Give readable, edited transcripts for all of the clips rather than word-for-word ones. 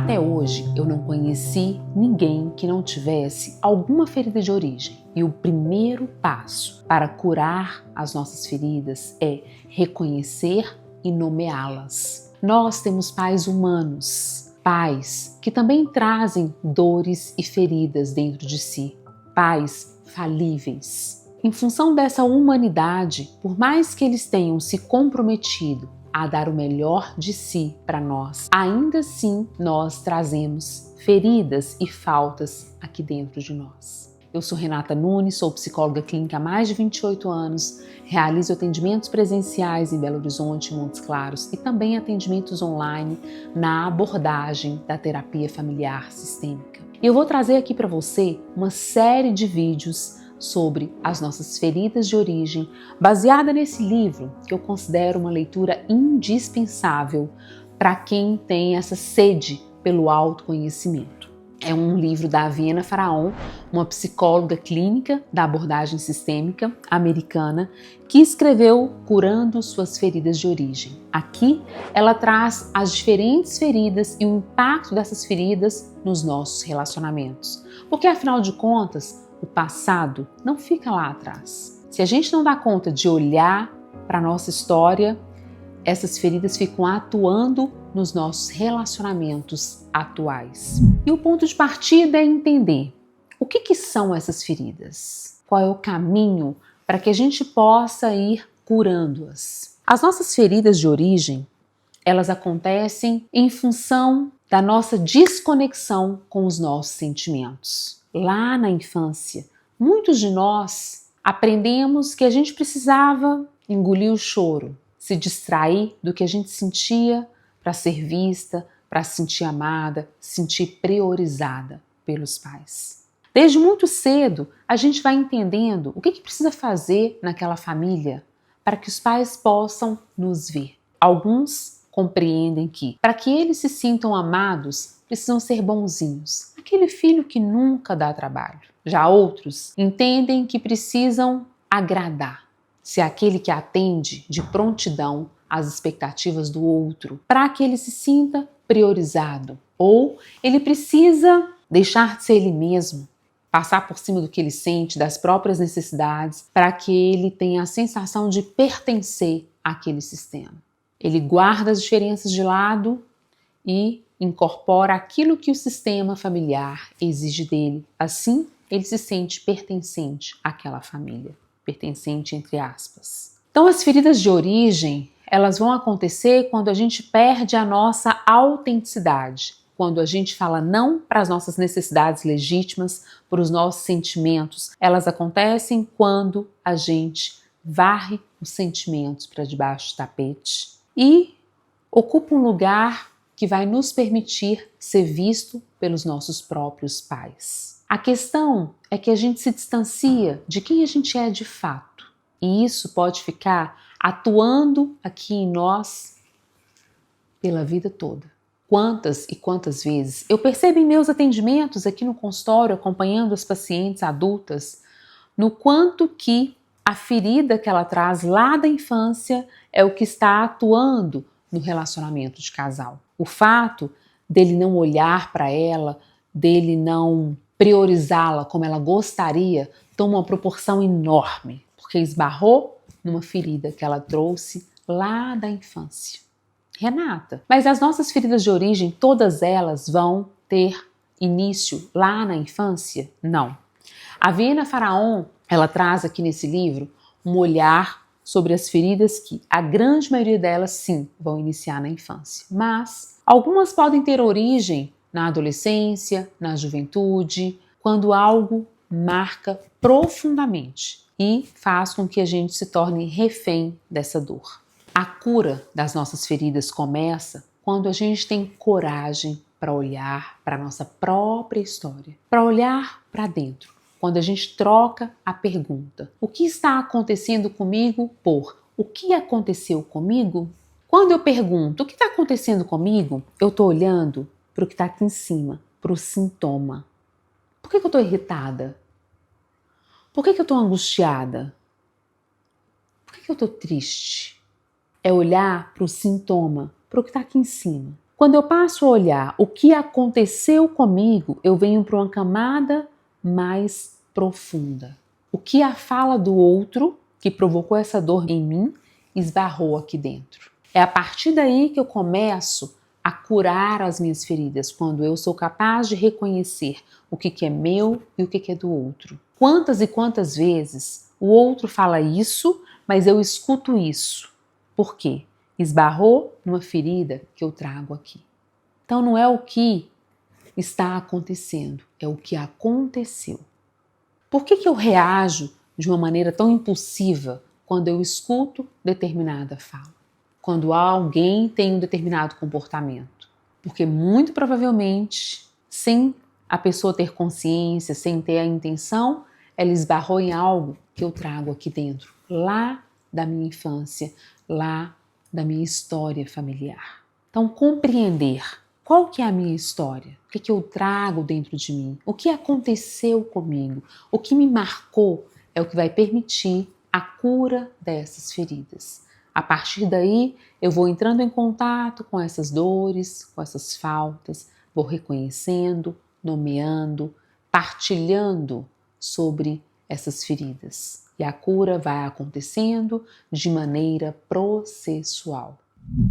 Até hoje, eu não conheci ninguém que não tivesse alguma ferida de origem. E o primeiro passo para curar as nossas feridas é reconhecer e nomeá-las. Nós temos pais humanos, pais que também trazem dores e feridas dentro de si, pais falíveis. Em função dessa humanidade, por mais que eles tenham se comprometido a dar o melhor de si para nós, ainda assim nós trazemos feridas e faltas aqui dentro de nós. Eu sou Renata Nunes, sou psicóloga clínica há mais de 28 anos, realizo atendimentos presenciais em Belo Horizonte e Montes Claros e também atendimentos online na abordagem da terapia familiar sistêmica. E eu vou trazer aqui para você uma série de vídeos sobre as nossas feridas de origem, baseada nesse livro que eu considero uma leitura indispensável para quem tem essa sede pelo autoconhecimento. É um livro da Aviana Faraon, uma psicóloga clínica da abordagem sistêmica americana, que escreveu Curando Suas Feridas de Origem. Aqui ela traz as diferentes feridas e o impacto dessas feridas nos nossos relacionamentos. Porque afinal de contas, o passado não fica lá atrás. Se a gente não dá conta de olhar para a nossa história, essas feridas ficam atuando nos nossos relacionamentos atuais. E o ponto de partida é entender o que são essas feridas, qual é o caminho para que a gente possa ir curando-as. As nossas feridas de origem, elas acontecem em função da nossa desconexão com os nossos sentimentos. Lá na infância, muitos de nós aprendemos que a gente precisava engolir o choro, se distrair do que a gente sentia para ser vista, para se sentir amada, se sentir priorizada pelos pais. Desde muito cedo, a gente vai entendendo o que precisa fazer naquela família para que os pais possam nos ver. Alguns compreendem que, para que eles se sintam amados, precisam ser bonzinhos, aquele filho que nunca dá trabalho. Já outros entendem que precisam agradar, ser aquele que atende de prontidão às expectativas do outro, para que ele se sinta priorizado. Ou ele precisa deixar de ser ele mesmo, passar por cima do que ele sente, das próprias necessidades, para que ele tenha a sensação de pertencer àquele sistema. Ele guarda as diferenças de lado e incorpora aquilo que o sistema familiar exige dele. Assim, ele se sente pertencente àquela família. Pertencente entre aspas. Então, as feridas de origem, elas vão acontecer quando a gente perde a nossa autenticidade. Quando a gente fala não para as nossas necessidades legítimas, para os nossos sentimentos. Elas acontecem quando a gente varre os sentimentos para debaixo do tapete e ocupa um lugar que vai nos permitir ser visto pelos nossos próprios pais. A questão é que a gente se distancia de quem a gente é de fato. E isso pode ficar atuando aqui em nós pela vida toda. Quantas e quantas vezes eu percebo em meus atendimentos aqui no consultório, acompanhando as pacientes adultas, no quanto que a ferida que ela traz lá da infância é o que está atuando no relacionamento de casal. O fato dele não olhar para ela, dele não priorizá-la como ela gostaria, toma uma proporção enorme, porque esbarrou numa ferida que ela trouxe lá da infância. Renata, mas as nossas feridas de origem, todas elas vão ter início lá na infância? Não. A Aviana Faraon, ela traz aqui nesse livro um olhar sobre as feridas que a grande maioria delas, sim, vão iniciar na infância. Mas algumas podem ter origem na adolescência, na juventude, quando algo marca profundamente e faz com que a gente se torne refém dessa dor. A cura das nossas feridas começa quando a gente tem coragem para olhar para a nossa própria história, para olhar para dentro. Quando a gente troca a pergunta, o que está acontecendo comigo por o que aconteceu comigo? Quando eu pergunto o que está acontecendo comigo, eu estou olhando para o que está aqui em cima, para o sintoma. Por que eu estou irritada? Por que eu estou angustiada? Por que eu estou triste? É olhar para o sintoma, para o que está aqui em cima. Quando eu passo a olhar o que aconteceu comigo, eu venho para uma camada mais profunda. O que a fala do outro, que provocou essa dor em mim, esbarrou aqui dentro. É a partir daí que eu começo a curar as minhas feridas, quando eu sou capaz de reconhecer o que é meu e o que é do outro. Quantas e quantas vezes o outro fala isso, mas eu escuto isso. Por quê? Esbarrou numa ferida que eu trago aqui. Então não é o que está acontecendo, é o que aconteceu. Por que eu reajo de uma maneira tão impulsiva quando eu escuto determinada fala? Quando alguém tem um determinado comportamento? Porque muito provavelmente, sem a pessoa ter consciência, sem ter a intenção, ela esbarrou em algo que eu trago aqui dentro, lá da minha infância, lá da minha história familiar. Então, compreender qual que é a minha história, o que eu trago dentro de mim, o que aconteceu comigo, o que me marcou, é o que vai permitir a cura dessas feridas. A partir daí, eu vou entrando em contato com essas dores, com essas faltas, vou reconhecendo, nomeando, partilhando sobre essas feridas. E a cura vai acontecendo de maneira processual.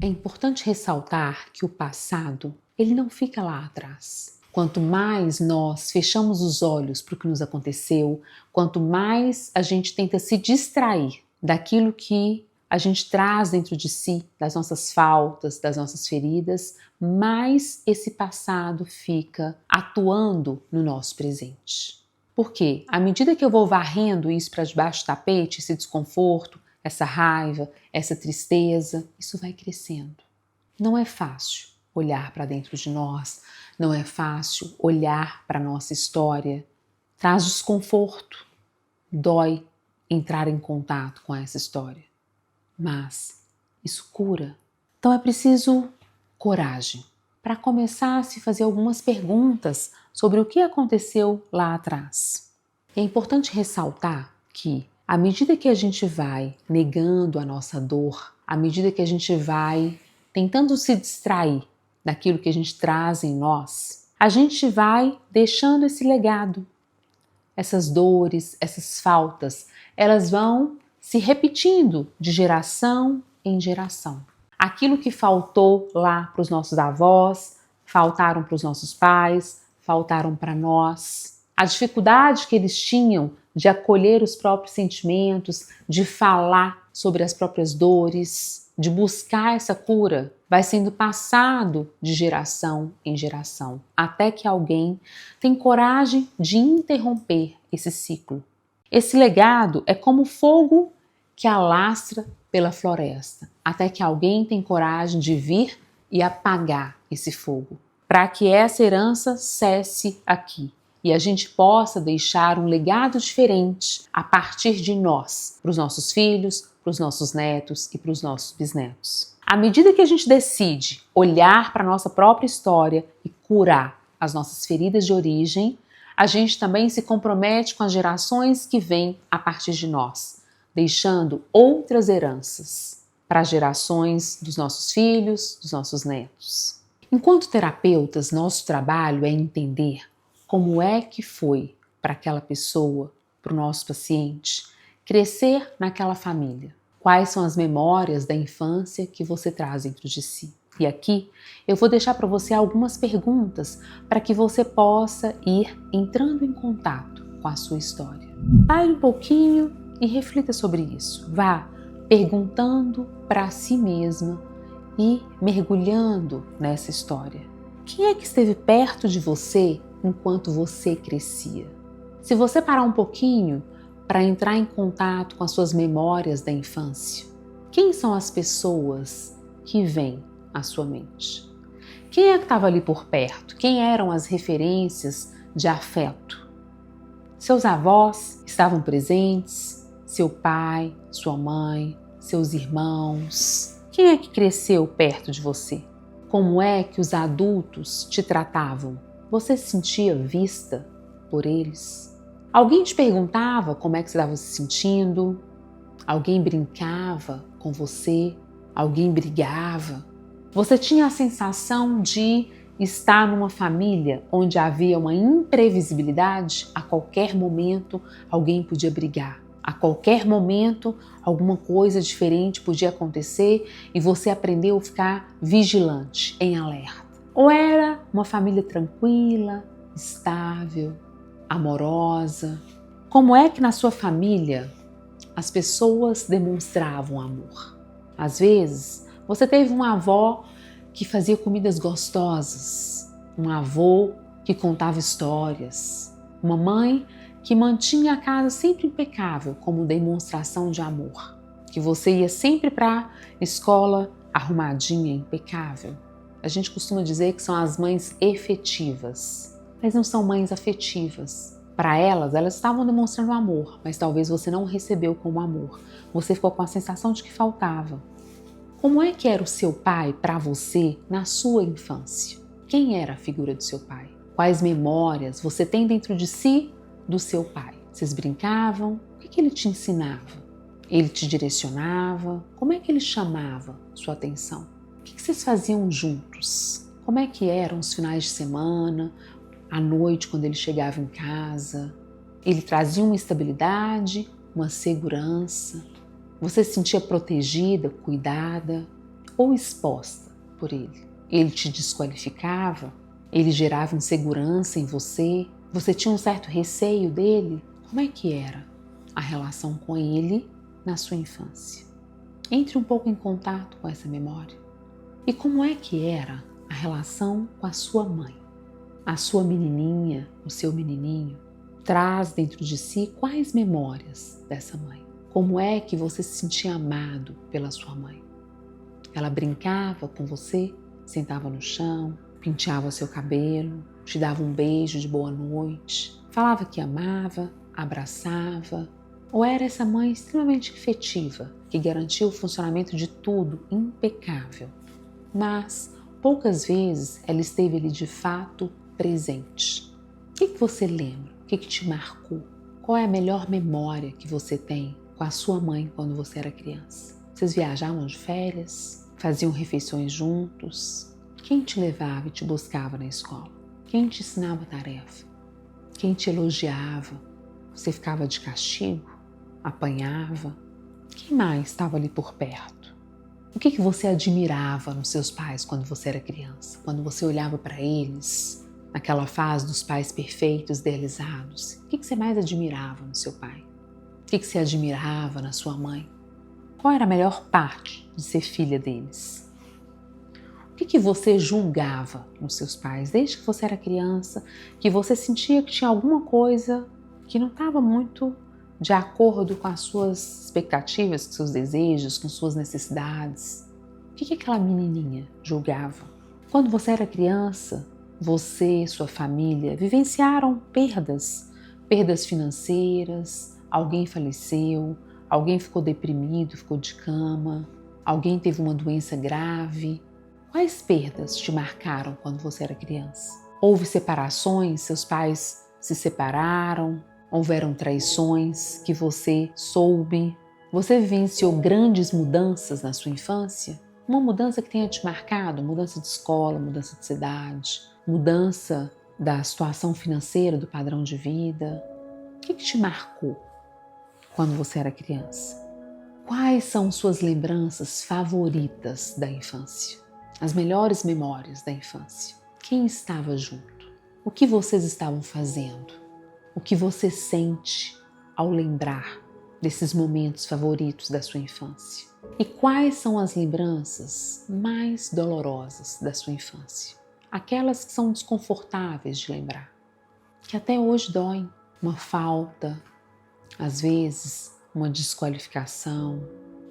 É importante ressaltar que o passado, ele não fica lá atrás. Quanto mais nós fechamos os olhos para o que nos aconteceu, quanto mais a gente tenta se distrair daquilo que a gente traz dentro de si, das nossas faltas, das nossas feridas, mais esse passado fica atuando no nosso presente. Porque à medida que eu vou varrendo isso para debaixo do tapete, esse desconforto, essa raiva, essa tristeza, isso vai crescendo. Não é fácil olhar para dentro de nós, não é fácil olhar para a nossa história. Traz desconforto, dói entrar em contato com essa história. Mas isso cura. Então é preciso coragem para começar a se fazer algumas perguntas sobre o que aconteceu lá atrás. É importante ressaltar que, à medida que a gente vai negando a nossa dor, à medida que a gente vai tentando se distrair daquilo que a gente traz em nós, a gente vai deixando esse legado. Essas dores, essas faltas, elas vão se repetindo de geração em geração. Aquilo que faltou lá para os nossos avós, faltaram para os nossos pais, faltaram para nós. A dificuldade que eles tinham de acolher os próprios sentimentos, de falar sobre as próprias dores, de buscar essa cura, vai sendo passado de geração em geração, até que alguém tem coragem de interromper esse ciclo. Esse legado é como fogo que alastra pela floresta, até que alguém tem coragem de vir e apagar esse fogo, para que essa herança cesse aqui e a gente possa deixar um legado diferente a partir de nós, para os nossos filhos, para os nossos netos e para os nossos bisnetos. À medida que a gente decide olhar para a nossa própria história e curar as nossas feridas de origem, a gente também se compromete com as gerações que vêm a partir de nós, deixando outras heranças para as gerações dos nossos filhos, dos nossos netos. Enquanto terapeutas, nosso trabalho é entender como é que foi para aquela pessoa, para o nosso paciente, crescer naquela família. Quais são as memórias da infância que você traz dentro de si? E aqui eu vou deixar para você algumas perguntas para que você possa ir entrando em contato com a sua história. Pare um pouquinho e reflita sobre isso. Vá perguntando para si mesma e mergulhando nessa história. Quem é que esteve perto de você enquanto você crescia? Se você parar um pouquinho para entrar em contato com as suas memórias da infância, quem são as pessoas que vêm à sua mente? Quem é que estava ali por perto? Quem eram as referências de afeto? Seus avós estavam presentes? Seu pai, sua mãe, seus irmãos? Quem é que cresceu perto de você? Como é que os adultos te tratavam? Você se sentia vista por eles? Alguém te perguntava como é que você estava se sentindo? Alguém brincava com você? Alguém brigava? Você tinha a sensação de estar numa família onde havia uma imprevisibilidade? A qualquer momento alguém podia brigar. A qualquer momento alguma coisa diferente podia acontecer e você aprendeu a ficar vigilante, em alerta. Ou era uma família tranquila, estável, amorosa? Como é que na sua família as pessoas demonstravam amor? Às vezes, você teve uma avó que fazia comidas gostosas, um avô que contava histórias, uma mãe que mantinha a casa sempre impecável como demonstração de amor, que você ia sempre para a escola arrumadinha, impecável. A gente costuma dizer que são as mães efetivas, mas não são mães afetivas. Para elas estavam demonstrando amor, mas talvez você não recebeu como amor. Você ficou com a sensação de que faltava. Como é que era o seu pai para você na sua infância? Quem era a figura do seu pai? Quais memórias você tem dentro de si do seu pai? Vocês brincavam? O que ele te ensinava? Ele te direcionava? Como é que ele chamava sua atenção? O que vocês faziam juntos? Como é que eram os finais de semana, à noite quando ele chegava em casa? Ele trazia uma estabilidade, uma segurança? Você se sentia protegida, cuidada ou exposta por ele? Ele te desqualificava? Ele gerava insegurança em você? Você tinha um certo receio dele? Como é que era a relação com ele na sua infância? Entre um pouco em contato com essa memória. E como é que era a relação com a sua mãe? A sua menininha, o seu menininho, traz dentro de si quais memórias dessa mãe? Como é que você se sentia amado pela sua mãe? Ela brincava com você, sentava no chão, penteava seu cabelo, te dava um beijo de boa noite, falava que amava, abraçava? Ou era essa mãe extremamente afetiva, que garantia o funcionamento de tudo impecável? Mas poucas vezes ela esteve ali de fato presente. O que você lembra? O que te marcou? Qual é a melhor memória que você tem com a sua mãe quando você era criança? Vocês viajavam de férias? Faziam refeições juntos? Quem te levava e te buscava na escola? Quem te ensinava tarefa? Quem te elogiava? Você ficava de castigo? Apanhava? Quem mais estava ali por perto? O que você admirava nos seus pais quando você era criança? Quando você olhava para eles, naquela fase dos pais perfeitos, idealizados, o que você mais admirava no seu pai? O que você admirava na sua mãe? Qual era a melhor parte de ser filha deles? O que você julgava nos seus pais desde que você era criança, que você sentia que tinha alguma coisa que não estava muito de acordo com as suas expectativas, com seus desejos, com suas necessidades? O que aquela menininha julgava? Quando você era criança, você e sua família vivenciaram perdas financeiras, alguém faleceu, alguém ficou deprimido, ficou de cama, alguém teve uma doença grave. Quais perdas te marcaram quando você era criança? Houve separações, seus pais se separaram, houveram traições que você soube. Você vivenciou grandes mudanças na sua infância? Uma mudança que tenha te marcado, mudança de escola, mudança de cidade, mudança da situação financeira, do padrão de vida. O que te marcou quando você era criança? Quais são suas lembranças favoritas da infância? As melhores memórias da infância? Quem estava junto? O que vocês estavam fazendo? O que você sente ao lembrar desses momentos favoritos da sua infância? E quais são as lembranças mais dolorosas da sua infância? Aquelas que são desconfortáveis de lembrar, que até hoje doem. Uma falta, às vezes uma desqualificação,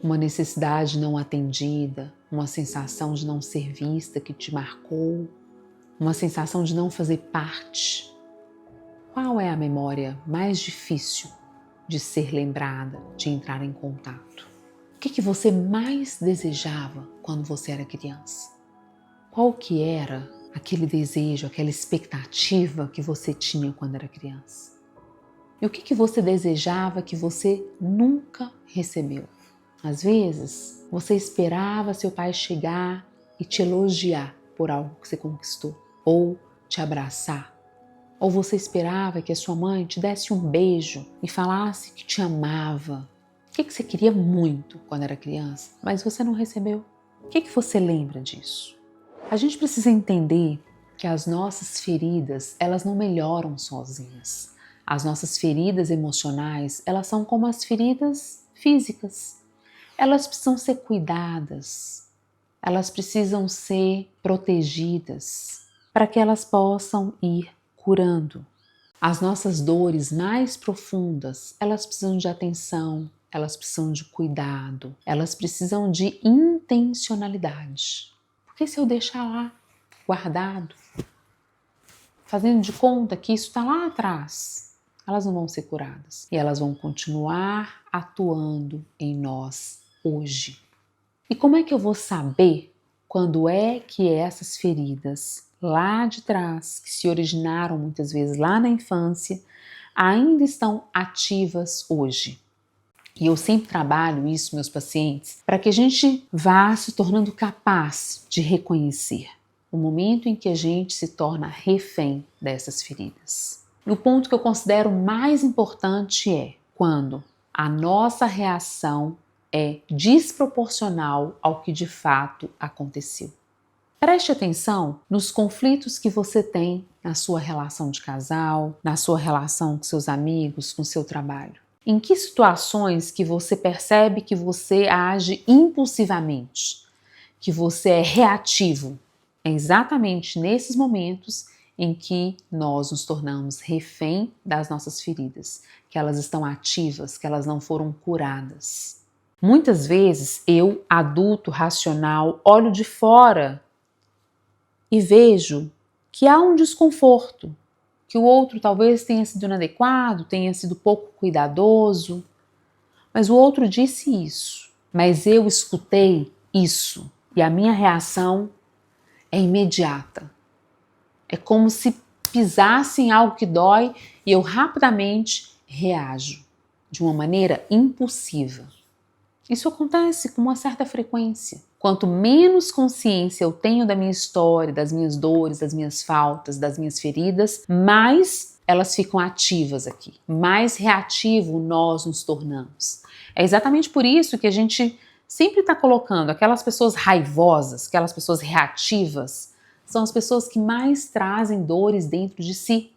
uma necessidade não atendida, uma sensação de não ser vista que te marcou, uma sensação de não fazer parte. Qual é a memória mais difícil de ser lembrada, de entrar em contato? O que você mais desejava quando você era criança? Qual que era aquele desejo, aquela expectativa que você tinha quando era criança? E o que você desejava que você nunca recebeu? Às vezes, você esperava seu pai chegar e te elogiar por algo que você conquistou, ou te abraçar. Ou você esperava que a sua mãe te desse um beijo e falasse que te amava. O que você queria muito quando era criança, mas você não recebeu? O que você lembra disso? A gente precisa entender que as nossas feridas, elas não melhoram sozinhas. As nossas feridas emocionais, elas são como as feridas físicas. Elas precisam ser cuidadas, elas precisam ser protegidas para que elas possam ir curando. As nossas dores mais profundas, elas precisam de atenção, elas precisam de cuidado, elas precisam de intencionalidade. Porque se eu deixar lá, guardado, fazendo de conta que isso está lá atrás, elas não vão ser curadas. E elas vão continuar atuando em nós hoje. E como é que eu vou saber quando é que essas feridas lá de trás, que se originaram muitas vezes lá na infância, ainda estão ativas hoje? E eu sempre trabalho isso, meus pacientes, para que a gente vá se tornando capaz de reconhecer o momento em que a gente se torna refém dessas feridas. E o ponto que eu considero mais importante é quando a nossa reação é desproporcional ao que de fato aconteceu. Preste atenção nos conflitos que você tem na sua relação de casal, na sua relação com seus amigos, com seu trabalho. Em que situações que você percebe que você age impulsivamente, que você é reativo? É exatamente nesses momentos em que nós nos tornamos refém das nossas feridas, que elas estão ativas, que elas não foram curadas. Muitas vezes eu, adulto racional, olho de fora e vejo que há um desconforto, que o outro talvez tenha sido inadequado, tenha sido pouco cuidadoso, mas o outro disse isso, mas eu escutei isso e a minha reação é imediata. É como se pisasse em algo que dói e eu rapidamente reajo de uma maneira impulsiva. Isso acontece com uma certa frequência. Quanto menos consciência eu tenho da minha história, das minhas dores, das minhas faltas, das minhas feridas, mais elas ficam ativas aqui, mais reativo nós nos tornamos. É exatamente por isso que a gente sempre está colocando aquelas pessoas raivosas, aquelas pessoas reativas, são as pessoas que mais trazem dores dentro de si.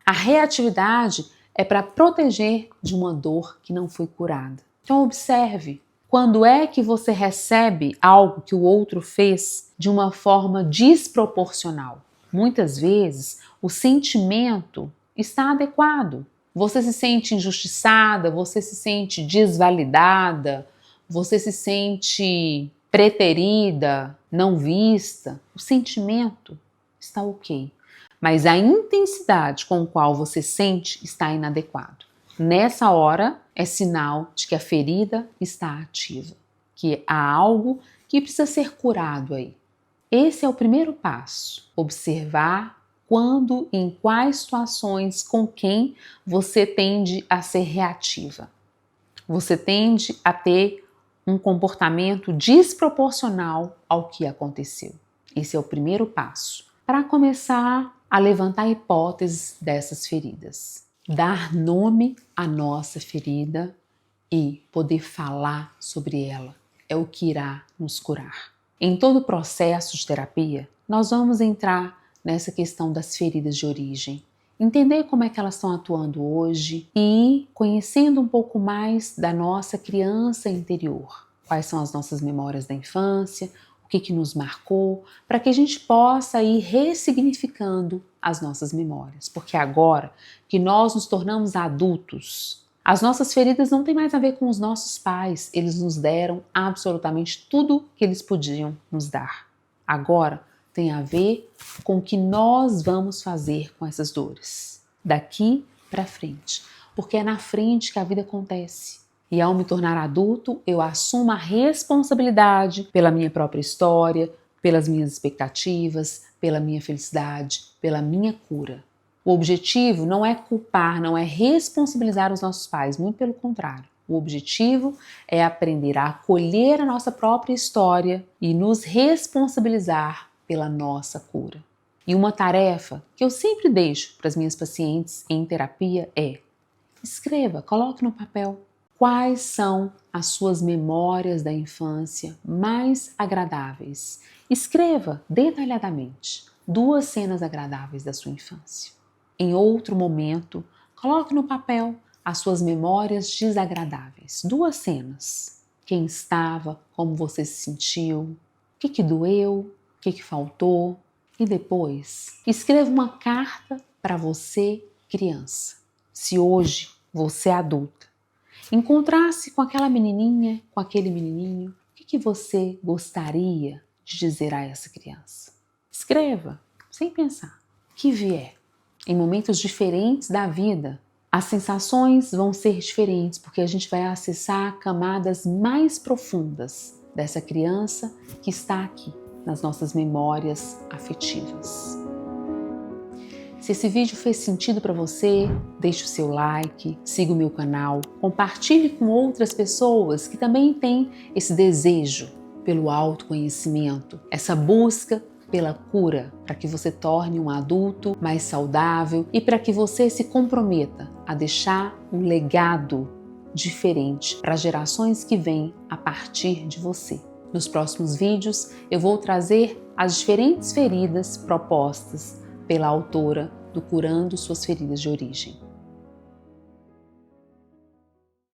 A reatividade é para proteger de uma dor que não foi curada. Então observe. Quando é que você recebe algo que o outro fez de uma forma desproporcional? Muitas vezes o sentimento está adequado. Você se sente injustiçada, você se sente desvalidada, você se sente preterida, não vista. O sentimento está ok, mas a intensidade com a qual você sente está inadequado. Nessa hora é sinal de que a ferida está ativa, que há algo que precisa ser curado aí. Esse é o primeiro passo, observar quando e em quais situações, com quem você tende a ser reativa. Você tende a ter um comportamento desproporcional ao que aconteceu. Esse é o primeiro passo, para começar a levantar hipóteses dessas feridas. Dar nome à nossa ferida e poder falar sobre ela é o que irá nos curar. Em todo o processo de terapia, nós vamos entrar nessa questão das feridas de origem, entender como é que elas estão atuando hoje e ir conhecendo um pouco mais da nossa criança interior. Quais são as nossas memórias da infância, o que nos marcou, para que a gente possa ir ressignificando as nossas memórias. Porque agora que nós nos tornamos adultos, as nossas feridas não têm mais a ver com os nossos pais. Eles nos deram absolutamente tudo que eles podiam nos dar. Agora tem a ver com o que nós vamos fazer com essas dores, daqui para frente. Porque é na frente que a vida acontece. E ao me tornar adulto, eu assumo a responsabilidade pela minha própria história, pelas minhas expectativas, pela minha felicidade, pela minha cura. O objetivo não é culpar, não é responsabilizar os nossos pais, muito pelo contrário. O objetivo é aprender a acolher a nossa própria história e nos responsabilizar pela nossa cura. E uma tarefa que eu sempre deixo para as minhas pacientes em terapia é: escreva, coloque no papel quais são as suas memórias da infância mais agradáveis. Escreva detalhadamente 2 cenas agradáveis da sua infância. Em outro momento, coloque no papel as suas memórias desagradáveis. 2 cenas. Quem estava, como você se sentiu, o que doeu, o que faltou. E depois, escreva uma carta para você, criança. Se hoje você, adulta, encontrasse com aquela menininha, com aquele menininho, o que você gostaria de dizer a essa criança? Escreva, sem pensar, o que vier. Em momentos diferentes da vida, as sensações vão ser diferentes, porque a gente vai acessar camadas mais profundas dessa criança que está aqui, nas nossas memórias afetivas. Se esse vídeo fez sentido para você, deixe o seu like, siga o meu canal, compartilhe com outras pessoas que também têm esse desejo pelo autoconhecimento, essa busca pela cura, para que você torne um adulto mais saudável e para que você se comprometa a deixar um legado diferente para as gerações que vêm a partir de você. Nos próximos vídeos eu vou trazer as diferentes feridas propostas pela autora do Curando Suas Feridas de Origem.